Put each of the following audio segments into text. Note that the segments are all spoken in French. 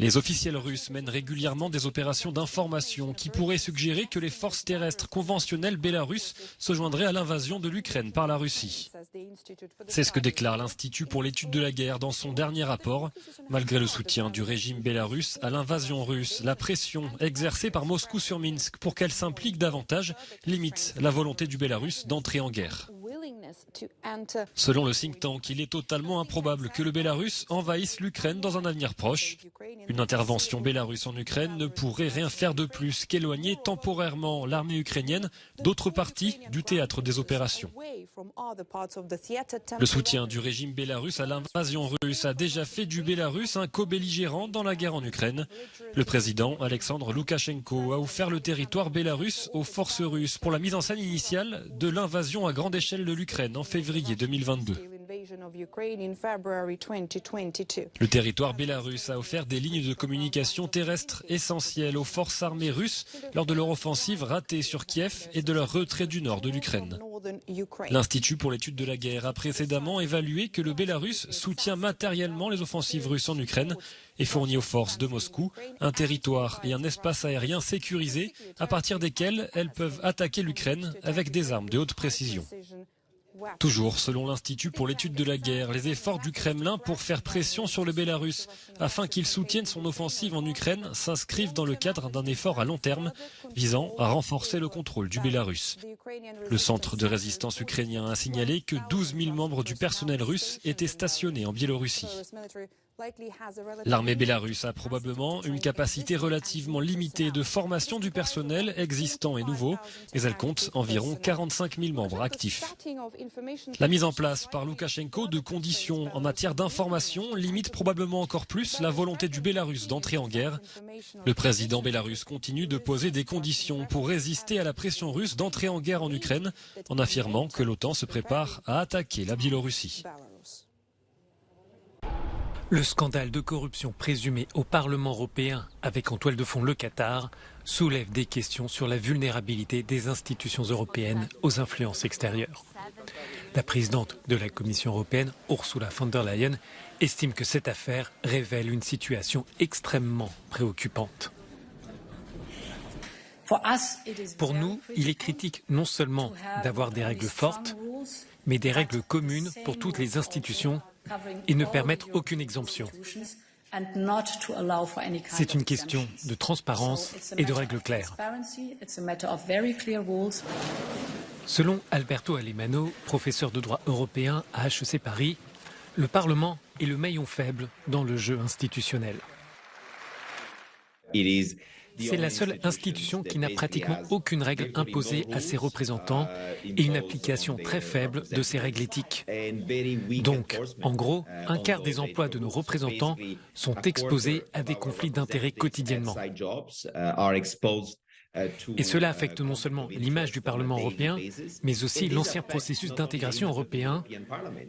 Les officiels russes mènent régulièrement des opérations d'information qui pourraient suggérer que les forces terrestres conventionnelles bélarusses se joindraient à l'invasion de l'Ukraine par la Russie. C'est ce que déclare l'Institut pour l'étude de la guerre dans son dernier rapport. Malgré le soutien du régime bélarusse à l'invasion russe, la pression exercée par Moscou sur Minsk pour qu'elle s'implique davantage limite la volonté du Bélarus d'entrer en guerre. Selon le think tank, il est totalement improbable que le Bélarus envahisse l'Ukraine dans un avenir proche. Une intervention bélarusse en Ukraine ne pourrait rien faire de plus qu'éloigner temporairement l'armée ukrainienne d'autres parties du théâtre des opérations. Le soutien du régime bélarusse à l'invasion russe a déjà fait du Bélarus un co-belligérant dans la guerre en Ukraine. Le président Alexandre Loukachenko a offert le territoire bélarusse aux forces russes pour la mise en scène initiale de l'invasion à grande échelle de l'Ukraine en février 2022. Le territoire bélarusse a offert des lignes de communication terrestres essentielles aux forces armées russes lors de leur offensive ratée sur Kiev et de leur retrait du nord de l'Ukraine. L'Institut pour l'étude de la guerre a précédemment évalué que le Bélarus soutient matériellement les offensives russes en Ukraine et fournit aux forces de Moscou un territoire et un espace aérien sécurisés à partir desquels elles peuvent attaquer l'Ukraine avec des armes de haute précision. Toujours selon l'Institut pour l'étude de la guerre, les efforts du Kremlin pour faire pression sur le Bélarus afin qu'il soutienne son offensive en Ukraine s'inscrivent dans le cadre d'un effort à long terme visant à renforcer le contrôle du Bélarus. Le centre de résistance ukrainien a signalé que 12 000 membres du personnel russe étaient stationnés en Biélorussie. L'armée bélarusse a probablement une capacité relativement limitée de formation du personnel existant et nouveau, mais elle compte environ 45 000 membres actifs. La mise en place par Loukachenko de conditions en matière d'information limite probablement encore plus la volonté du Bélarus d'entrer en guerre. Le président bélarusse continue de poser des conditions pour résister à la pression russe d'entrer en guerre en Ukraine, en affirmant que l'OTAN se prépare à attaquer la Biélorussie. Le scandale de corruption présumé au Parlement européen, avec en toile de fond le Qatar, soulève des questions sur la vulnérabilité des institutions européennes aux influences extérieures. La présidente de la Commission européenne, Ursula von der Leyen, estime que cette affaire révèle une situation extrêmement préoccupante. Pour nous, il est critique non seulement d'avoir des règles fortes, mais des règles communes pour toutes les institutions et ne permettre aucune exemption. C'est une question de transparence et de règles claires. Selon Alberto Alemano, professeur de droit européen à HEC Paris, le Parlement est le maillon faible dans le jeu institutionnel. C'est la seule institution qui n'a pratiquement aucune règle imposée à ses représentants et une application très faible de ses règles éthiques. Donc, en gros, un quart des emplois de nos représentants sont exposés à des conflits d'intérêts quotidiennement. Et cela affecte non seulement l'image du Parlement européen, mais aussi l'ancien processus d'intégration européen.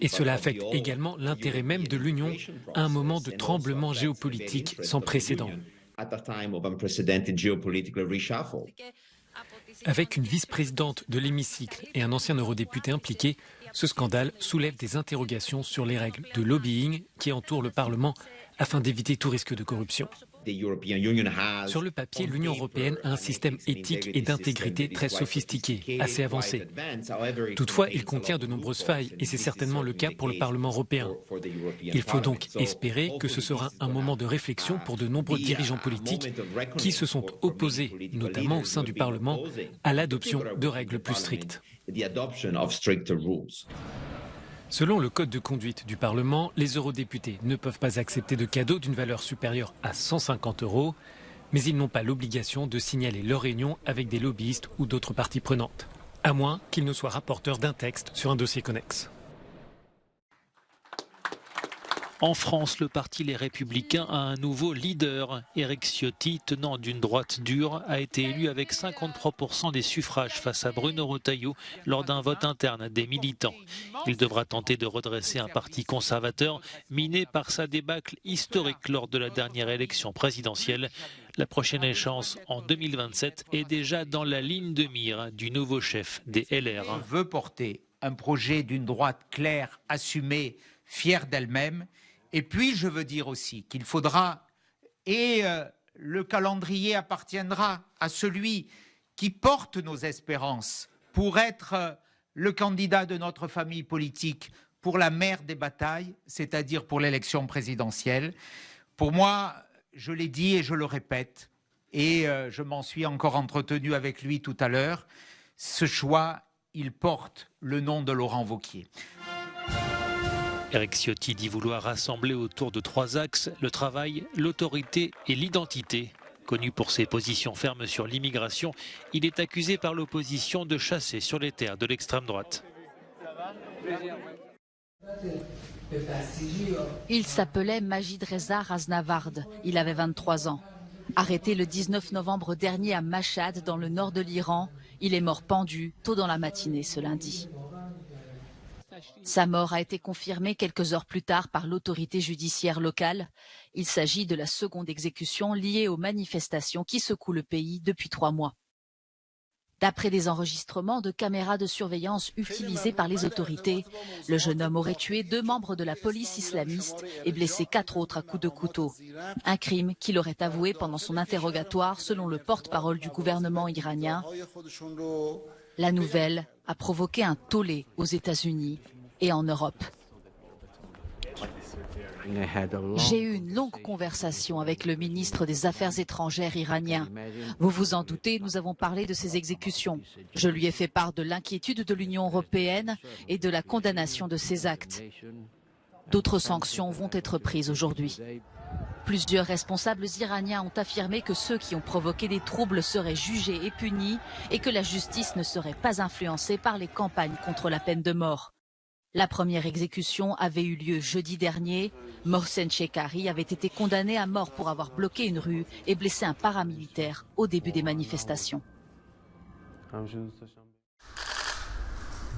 Et cela affecte également l'intérêt même de l'Union à un moment de tremblement géopolitique sans précédent. Avec une vice-présidente de l'hémicycle et un ancien eurodéputé impliqué, ce scandale soulève des interrogations sur les règles de lobbying qui entourent le Parlement afin d'éviter tout risque de corruption. Sur le papier, l'Union européenne a un système éthique et d'intégrité très sophistiqué, assez avancé. Toutefois, il contient de nombreuses failles et c'est certainement le cas pour le Parlement européen. Il faut donc espérer que ce sera un moment de réflexion pour de nombreux dirigeants politiques qui se sont opposés, notamment au sein du Parlement, à l'adoption de règles plus strictes. Selon le code de conduite du Parlement, les eurodéputés ne peuvent pas accepter de cadeaux d'une valeur supérieure à 150 €, mais ils n'ont pas l'obligation de signaler leur réunion avec des lobbyistes ou d'autres parties prenantes, à moins qu'ils ne soient rapporteurs d'un texte sur un dossier connexe. En France, le parti Les Républicains a un nouveau leader. Éric Ciotti, tenant d'une droite dure, a été élu avec 53% des suffrages face à Bruno Retailleau lors d'un vote interne des militants. Il devra tenter de redresser un parti conservateur miné par sa débâcle historique lors de la dernière élection présidentielle. La prochaine échéance en 2027 est déjà dans la ligne de mire du nouveau chef des LR. On veut porter un projet d'une droite claire, assumée, fière d'elle-même. Et puis, je veux dire aussi qu'il faudra et le calendrier appartiendra à celui qui porte nos espérances pour être le candidat de notre famille politique pour la mère des batailles, c'est-à-dire pour l'élection présidentielle. Pour moi, je l'ai dit et je le répète, et je m'en suis encore entretenu avec lui tout à l'heure, ce choix, il porte le nom de Laurent Wauquiez. Éric Ciotti dit vouloir rassembler autour de 3 axes, le travail, l'autorité et l'identité. Connu pour ses positions fermes sur l'immigration, il est accusé par l'opposition de chasser sur les terres de l'extrême droite. Il s'appelait Majid Reza Raznavard, il avait 23 ans. Arrêté le 19 novembre dernier à Mashhad, dans le nord de l'Iran, il est mort pendu tôt dans la matinée ce lundi. Sa mort a été confirmée quelques heures plus tard par l'autorité judiciaire locale. Il s'agit de la seconde exécution liée aux manifestations qui secouent le pays depuis 3 mois. D'après des enregistrements de caméras de surveillance utilisées par les autorités, le jeune homme aurait tué 2 membres de la police islamiste et blessé 4 autres à coups de couteau. Un crime qu'il aurait avoué pendant son interrogatoire, selon le porte-parole du gouvernement iranien. La nouvelle a provoqué un tollé aux États-Unis et en Europe. J'ai eu une longue conversation avec le ministre des Affaires étrangères iranien. Vous vous en doutez, nous avons parlé de ces exécutions. Je lui ai fait part de l'inquiétude de l'Union européenne et de la condamnation de ces actes. D'autres sanctions vont être prises aujourd'hui. Plusieurs responsables iraniens ont affirmé que ceux qui ont provoqué des troubles seraient jugés et punis et que la justice ne serait pas influencée par les campagnes contre la peine de mort. La première exécution avait eu lieu jeudi dernier. Mohsen Shekari avait été condamné à mort pour avoir bloqué une rue et blessé un paramilitaire au début des manifestations.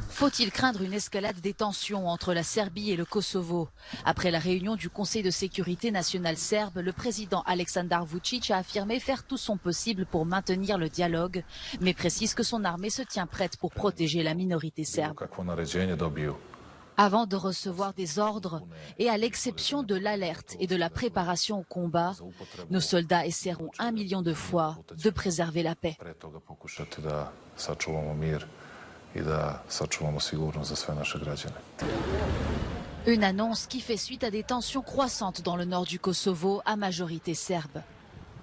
Faut-il craindre une escalade des tensions entre la Serbie et le Kosovo? Après la réunion du Conseil de sécurité nationale serbe, le président Aleksandar Vučić a affirmé faire tout son possible pour maintenir le dialogue, mais précise que son armée se tient prête pour protéger la minorité serbe. Avant de recevoir des ordres, et à l'exception de l'alerte et de la préparation au combat, nos soldats essaieront 1 million de fois de préserver la paix. Une annonce qui fait suite à des tensions croissantes dans le nord du Kosovo à majorité serbe.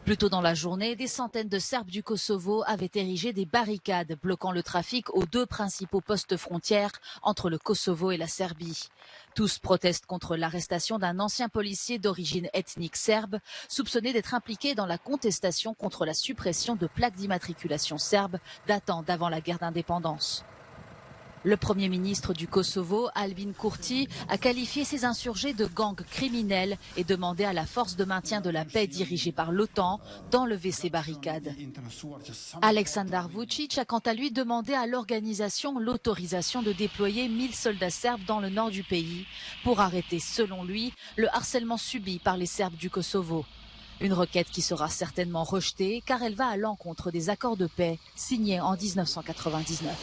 Plus tôt dans la journée, des centaines de Serbes du Kosovo avaient érigé des barricades bloquant le trafic aux 2 principaux postes frontières entre le Kosovo et la Serbie. Tous protestent contre l'arrestation d'un ancien policier d'origine ethnique serbe, soupçonné d'être impliqué dans la contestation contre la suppression de plaques d'immatriculation serbe datant d'avant la guerre d'indépendance. Le Premier ministre du Kosovo, Albin Kurti, a qualifié ces insurgés de gangs criminels et demandé à la force de maintien de la paix dirigée par l'OTAN d'enlever ces barricades. Aleksandar Vučić a quant à lui demandé à l'organisation l'autorisation de déployer 1000 soldats serbes dans le nord du pays pour arrêter, selon lui, le harcèlement subi par les Serbes du Kosovo. Une requête qui sera certainement rejetée car elle va à l'encontre des accords de paix signés en 1999.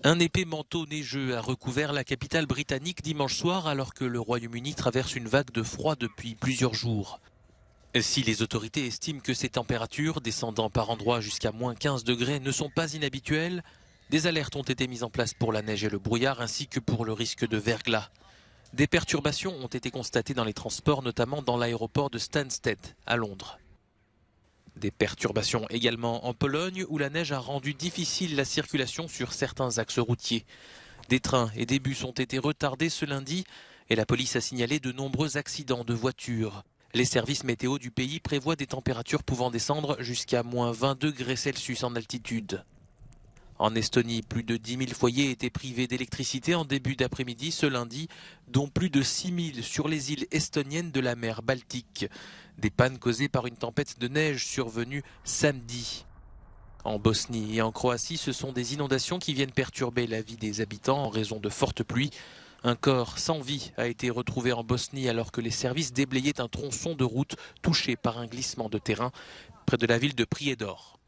Un épais manteau neigeux a recouvert la capitale britannique dimanche soir alors que le Royaume-Uni traverse une vague de froid depuis plusieurs jours. Si les autorités estiment que ces températures, descendant par endroits jusqu'à moins 15 degrés, ne sont pas inhabituelles, des alertes ont été mises en place pour la neige et le brouillard ainsi que pour le risque de verglas. Des perturbations ont été constatées dans les transports, notamment dans l'aéroport de Stansted à Londres. Des perturbations également en Pologne où la neige a rendu difficile la circulation sur certains axes routiers. Des trains et des bus ont été retardés ce lundi et la police a signalé de nombreux accidents de voitures. Les services météo du pays prévoient des températures pouvant descendre jusqu'à moins 20 degrés Celsius en altitude. En Estonie, plus de 10 000 foyers étaient privés d'électricité en début d'après-midi ce lundi, dont plus de 6 000 sur les îles estoniennes de la mer Baltique. Des pannes causées par une tempête de neige survenue samedi. En Bosnie et en Croatie, ce sont des inondations qui viennent perturber la vie des habitants en raison de fortes pluies. Un corps sans vie a été retrouvé en Bosnie alors que les services déblayaient un tronçon de route touché par un glissement de terrain près de la ville de Prijedor.